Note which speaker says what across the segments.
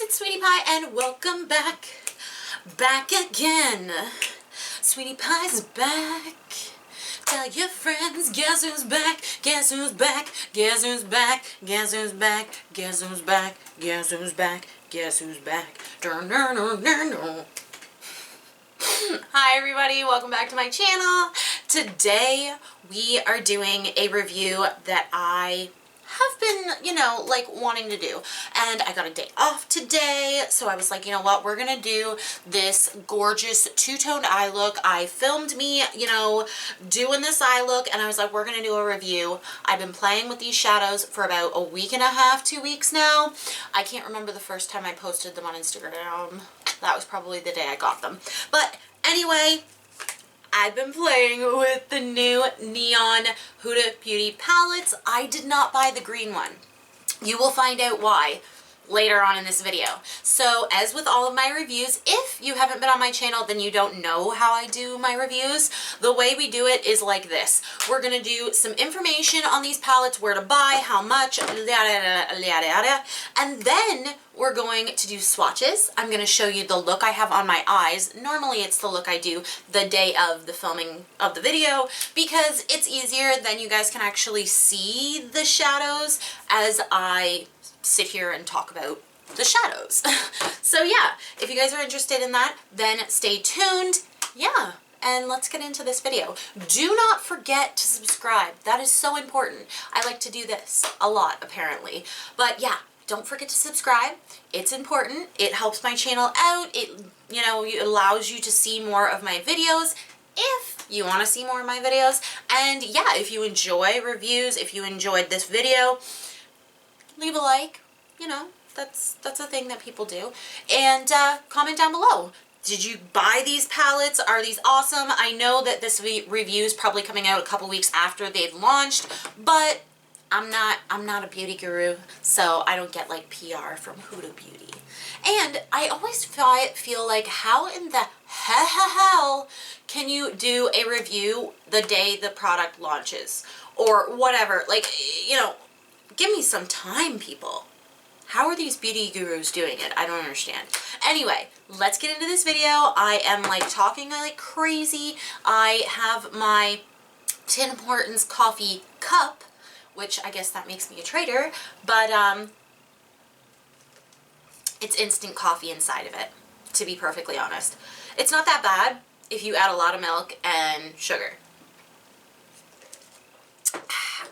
Speaker 1: it's Sweety Pie and welcome back. Back again. Sweety Pie's back. Tell your friends, guess who's back? Guess who's back? Guess who's back? Guess who's back? Guess who's back? Guess who's back? Guess who's back? Dun, dun, dun, dun, dun. Hi everybody, welcome back to my channel. Today we are doing a review that I have been, like wanting to do, and I got a day off today, so I was like, you know what, we're gonna do this gorgeous two-toned eye look. I filmed me, doing this eye look, and I was like, we're gonna do a review. I've been playing with these shadows for about a week and a half, 2 weeks now. I can't remember the first time I posted them on Instagram. That was probably the day I got them, but anyway, I've been playing with the new Neon Huda Beauty palettes. I did not buy the green one. You will find out why later on in this video. So as with all of my reviews, if you haven't been on my channel, then you don't know how I do my reviews. The way we do it is like this. We're going to do some information on these palettes, where to buy, how much, and then we're going to do swatches. I'm going to show you the look I have on my eyes. Normally it's the look I do the day of the filming of the video because it's easier, then you guys can actually see the shadows as I sit here and talk about the shadows. So yeah, if you guys are interested in that, then stay tuned. Yeah, and let's get into this video. Do not forget to subscribe. That is so important. I like to do this a lot apparently, but yeah, don't forget to subscribe. It's important. It helps my channel out. It, it allows you to see more of my videos if you want to see more of my videos. And yeah, if you enjoy reviews, if you enjoyed this video, leave a like. That's a thing that people do. And comment down below. Did you buy these palettes? Are these awesome? I know that this review is probably coming out a couple weeks after they've launched, but I'm not a beauty guru, so I don't get like PR from Huda Beauty. And I always feel like, how in the hell can you do a review the day the product launches or whatever? Like, give me some time, people. How are these beauty gurus doing it? I don't understand. Anyway, let's get into this video. I am like talking like crazy. I have my Tim Hortons coffee cup, which I guess that makes me a traitor, but it's instant coffee inside of it, to be perfectly honest. It's not that bad if you add a lot of milk and sugar.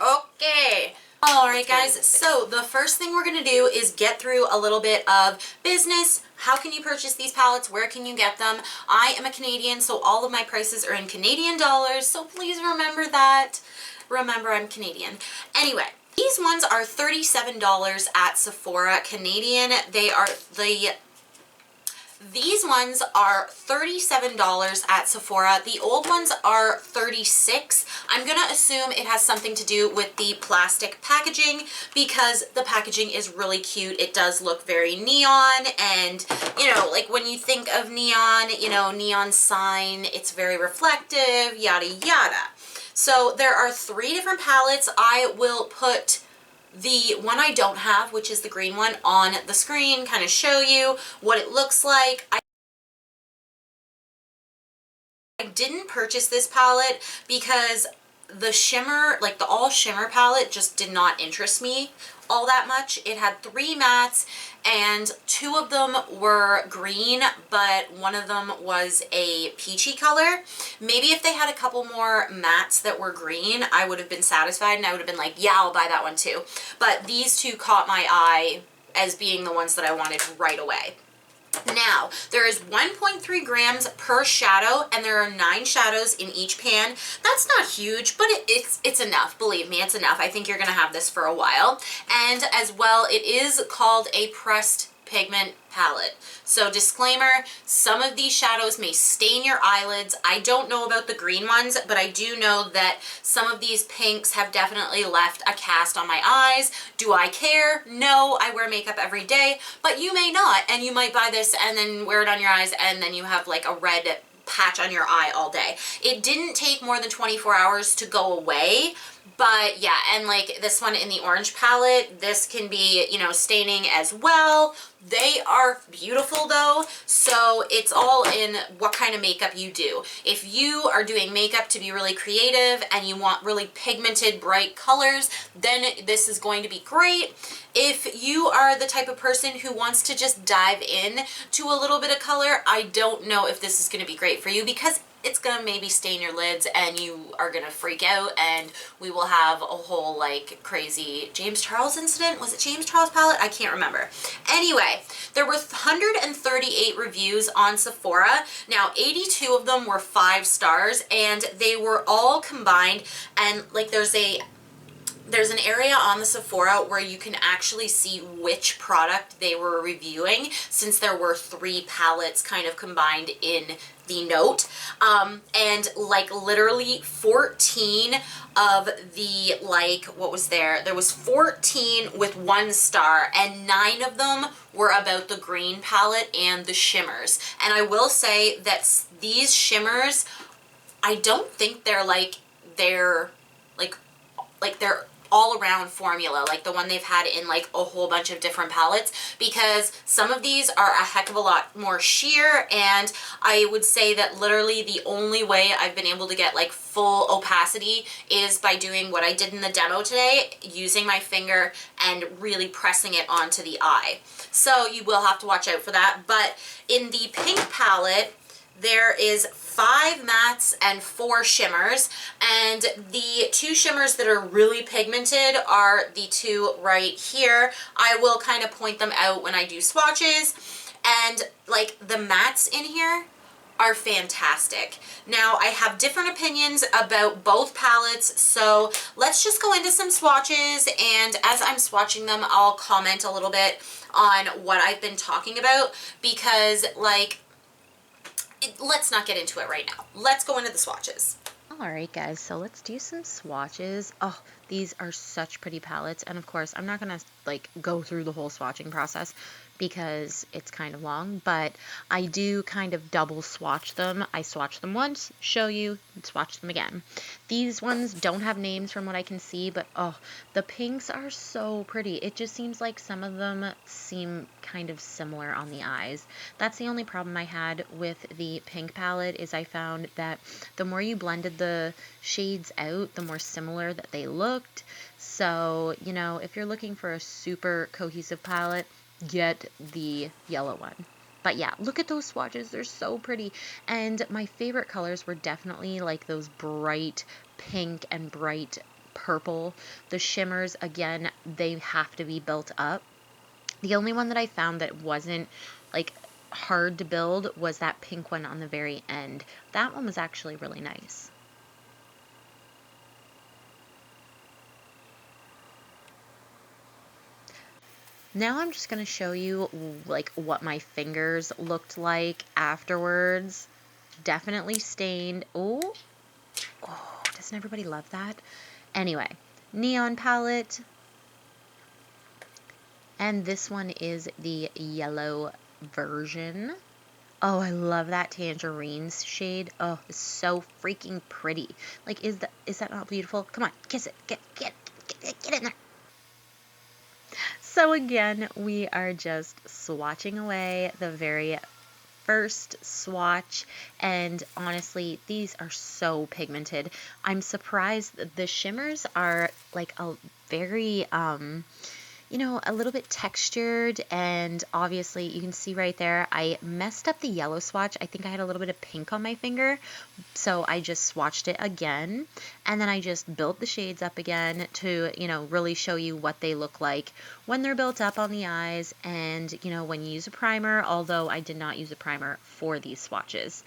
Speaker 1: Okay. Alright guys, so the first thing we're going to do is get through a little bit of business. How can you purchase these palettes? Where can you get them? I am a Canadian, so all of my prices are in Canadian dollars, so please remember that. Remember, I'm Canadian. Anyway, these ones are $37 at Sephora Canadian. These ones are $37 at Sephora. The old ones are $36. I'm going to assume it has something to do with the plastic packaging because the packaging is really cute. It does look very neon, and like when you think of neon, neon sign, it's very reflective, yada yada. So there are 3 different palettes. I will put the one I don't have, which is the green one, on the screen, kind of show you what it looks like. I didn't purchase this palette because the shimmer, like the all shimmer palette, just did not interest me all that much. It had 3 mattes and 2 of them were green, but one of them was a peachy color. Maybe if they had a couple more mattes that were green, I would have been satisfied and I would have been like, yeah, I'll buy that one too. But these 2 caught my eye as being the ones that I wanted right away. Now, there is 1.3 grams per shadow, and there are 9 shadows in each pan. That's not huge, but it's enough. Believe me, it's enough. I think you're going to have this for a while. And as well, it is called a pressed pigment palette. So disclaimer, some of these shadows may stain your eyelids. I don't know about the green ones, but I do know that some of these pinks have definitely left a cast on my eyes. Do I care? No, I wear makeup every day, but you may not, and you might buy this and then wear it on your eyes and then you have like a red patch on your eye all day. It didn't take more than 24 hours to go away, But yeah, and like this one in the orange palette, this can be, you know, staining as well. They are beautiful though, so it's all in what kind of makeup you do. If you are doing makeup to be really creative and you want really pigmented, bright colors, then this is going to be great. If you are the type of person who wants to just dive in to a little bit of color, I don't know if this is going to be great for you, because it's gonna maybe stain your lids and you are gonna freak out, and we will have a whole like crazy James Charles incident. Was it James Charles palette? I can't remember. Anyway, there were 138 reviews on Sephora. Now 82 of them were 5 stars, and they were all combined, and like there's an area on the Sephora where you can actually see which product they were reviewing, since there were 3 palettes kind of combined in the note. And like literally 14 of the, like, what was there? There was 14 with 1 star, and 9 of them were about the green palette and the shimmers. And I will say that these shimmers, I don't think they're like their all around formula, like the one they've had in like a whole bunch of different palettes, because some of these are a heck of a lot more sheer, and I would say that literally the only way I've been able to get like full opacity is by doing what I did in the demo today, using my finger and really pressing it onto the eye. So you will have to watch out for that. But in the pink palette, there is 5 mattes and 4 shimmers, and the 2 shimmers that are really pigmented are the 2 right here. I will kind of point them out when I do swatches, and like the mattes in here are fantastic. Now I have different opinions about both palettes, so let's just go into some swatches, and as I'm swatching them, I'll comment a little bit on what I've been talking about, because like, let's not get into it right now. Let's go into the swatches.
Speaker 2: Alright guys, so let's do some swatches. Oh, these are such pretty palettes, and of course I'm not gonna like go through the whole swatching process because it's kind of long, but I do kind of double swatch them. I swatch them once, show you, and swatch them again. These ones don't have names from what I can see, but oh, the pinks are so pretty. It just seems like some of them seem kind of similar on the eyes. That's the only problem I had with the pink palette, is I found that the more you blended the shades out, the more similar that they looked. So, you know, if you're looking for a super cohesive palette, get the yellow one. But yeah, look at those swatches. They're so pretty. And my favorite colors were definitely like those bright pink and bright purple. The shimmers, again, they have to be built up. The only one that I found that wasn't like hard to build was that pink one on the very end. That one was actually really nice. Now I'm just going to show you like what my fingers looked like afterwards. Definitely stained. Oh, doesn't everybody love that? Anyway, neon palette. And this one is the yellow version. Oh, I love that tangerine shade. Oh, it's so freaking pretty. Like, is that not beautiful? Come on, kiss it. Get in there. So again, we are just swatching away the very first swatch, and honestly, these are so pigmented. I'm surprised that the shimmers are like a very you know, a little bit textured, and obviously you can see right there I messed up the yellow swatch. I think I had a little bit of pink on my finger, so I just swatched it again, and then I just built the shades up again to, you know, really show you what they look like when they're built up on the eyes, and, you know, when you use a primer, although I did not use a primer for these swatches.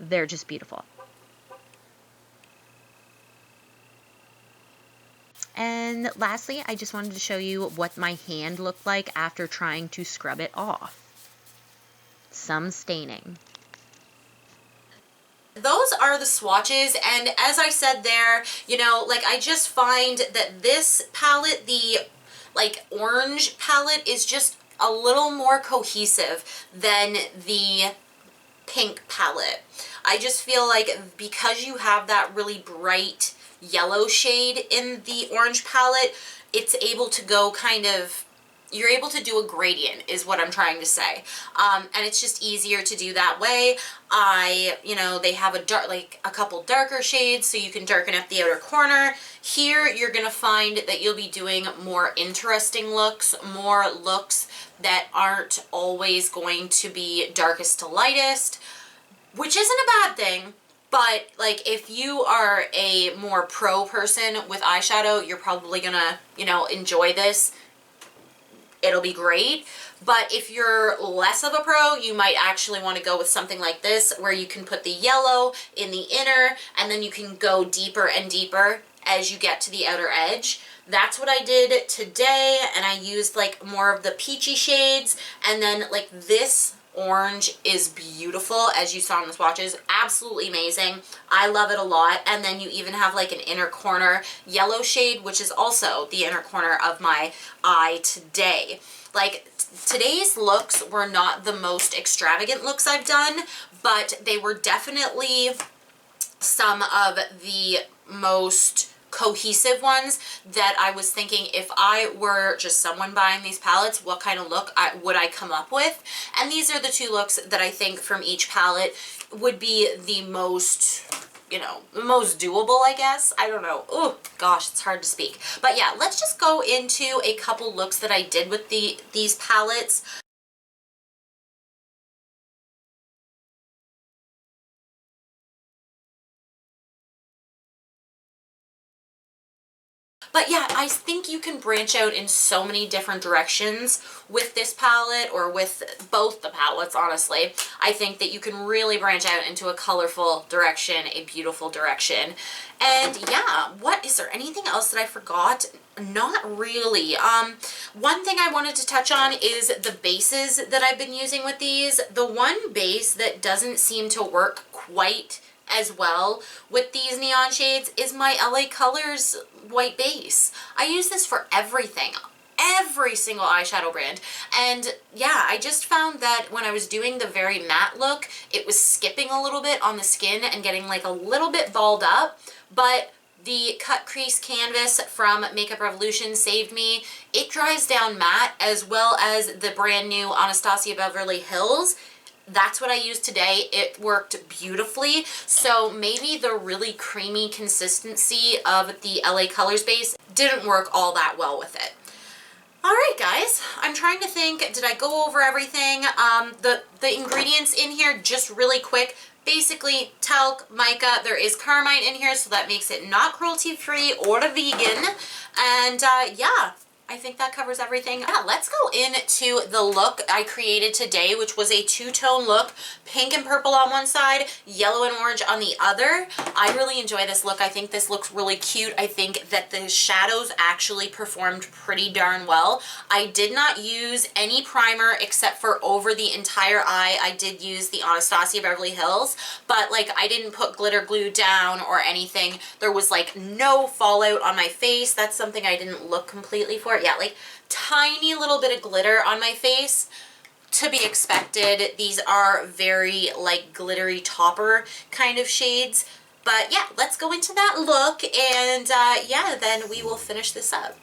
Speaker 2: They're just beautiful. And lastly, I just wanted to show you what my hand looked like after trying to scrub it off. Some staining.
Speaker 1: Those are the swatches, and as I said there, you know, like I just find that this palette, the like orange palette, is just a little more cohesive than the pink palette. I just feel like because you have that really bright yellow shade in the orange palette, it's able to go kind of, you're able to do a gradient is what I'm trying to say. And it's just easier to do that way. You know, they have a couple darker shades so you can darken up the outer corner. Here you're gonna find that you'll be doing more interesting looks, more looks that aren't always going to be darkest to lightest, which isn't a bad thing. But like if you are a more pro person with eyeshadow, you're probably gonna, you know, enjoy this. It'll be great. But if you're less of a pro, you might actually want to go with something like this where you can put the yellow in the inner and then you can go deeper and deeper as you get to the outer edge. That's what I did today, and I used like more of the peachy shades, and then like this orange is beautiful, as you saw in the swatches. Absolutely amazing. I love it a lot. And then you even have like an inner corner yellow shade, which is also the inner corner of my eye today. Like today's looks were not the most extravagant looks I've done, but they were definitely some of the most cohesive ones that I was thinking if I were just someone buying these palettes, what kind of look would I come up with? And these are the two looks that I think from each palette would be the most, you know, the most doable, I guess. I don't know. Oh gosh, it's hard to speak. But yeah, let's just go into a couple looks that I did with these palettes. But yeah, I think you can branch out in so many different directions with this palette, or with both the palettes, honestly. I think that you can really branch out into a colorful direction, a beautiful direction. And yeah, is there anything else that I forgot? Not really. One thing I wanted to touch on is the bases that I've been using with these. The one base that doesn't seem to work quite as well with these neon shades is my LA Colors white base. I use this for everything, every single eyeshadow brand. And yeah, I just found that when I was doing the very matte look, it was skipping a little bit on the skin and getting like a little bit balled up. But the cut crease canvas from Makeup Revolution saved me. It dries down matte, as well as the brand new Anastasia Beverly Hills. That's what I used today. It worked beautifully. So maybe the really creamy consistency of the LA Colors base didn't work all that well with it. All right, guys, I'm trying to think, did I go over everything? The ingredients in here, just really quick. Basically, talc, mica, there is carmine in here, so that makes it not cruelty-free or vegan. And yeah, I think that covers everything. Yeah, let's go into the look I created today, which was a two-tone look, pink and purple on one side, yellow and orange on the other. I really enjoy this look. I think this looks really cute. I think that the shadows actually performed pretty darn well. I did not use any primer except for over the entire eye. I did use the Anastasia Beverly Hills, but like I didn't put glitter glue down or anything. There was like no fallout on my face. That's something I didn't look completely for. Yeah, like tiny little bit of glitter on my face, to be expected. These are very like glittery topper kind of shades. But yeah, let's go into that look, and yeah, then we will finish this up.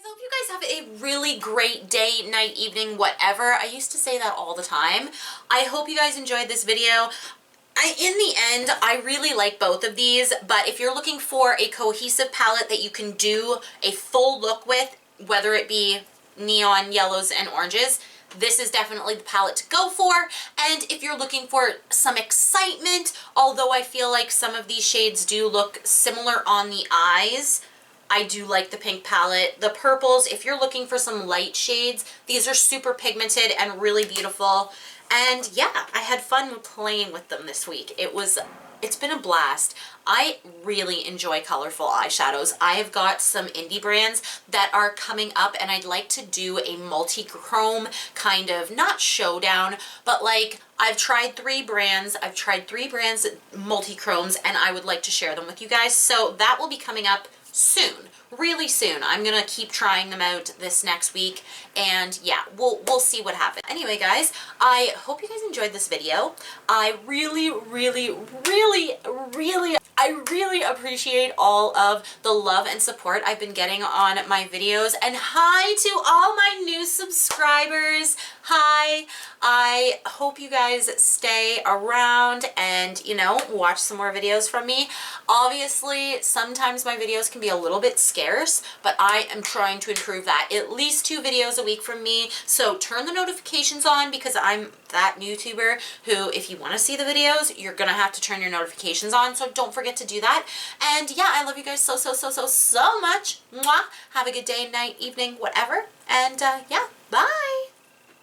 Speaker 1: hope you guys have a really great day, night, evening, whatever. I used to say that all the time. I hope you guys enjoyed this video. In the end, I really like both of these, but if you're looking for a cohesive palette that you can do a full look with, whether it be neon yellows and oranges, this is definitely the palette to go for. And if you're looking for some excitement, although I feel like some of these shades do look similar on the eyes, I do like the pink palette. The purples, if you're looking for some light shades, these are super pigmented and really beautiful. And yeah, I had fun playing with them this week. It's been a blast. I really enjoy colorful eyeshadows. I have got some indie brands that are coming up, and I'd like to do a multi-chrome kind of, not showdown, but like I've tried 3 brands. I've tried 3 brands multi-chromes, and I would like to share them with you guys. So that will be coming up soon, really soon. I'm gonna keep trying them out this next week, and yeah, we'll see what happens. Anyway, guys, I hope you guys enjoyed this video. I really appreciate all of the love and support I've been getting on my videos, and hi to all my new subscribers. Hi. I hope you guys stay around and, you know, watch some more videos from me. Obviously, sometimes my videos can be a little bit scarce, but I am trying to improve that. At least 2 videos a week from me. So turn the notifications on, because I'm that YouTuber who, if you want to see the videos, you're going to have to turn your notifications on. So don't forget to do that. And yeah, I love you guys so much. Mwah. Have a good day, night, evening, whatever. And yeah, bye.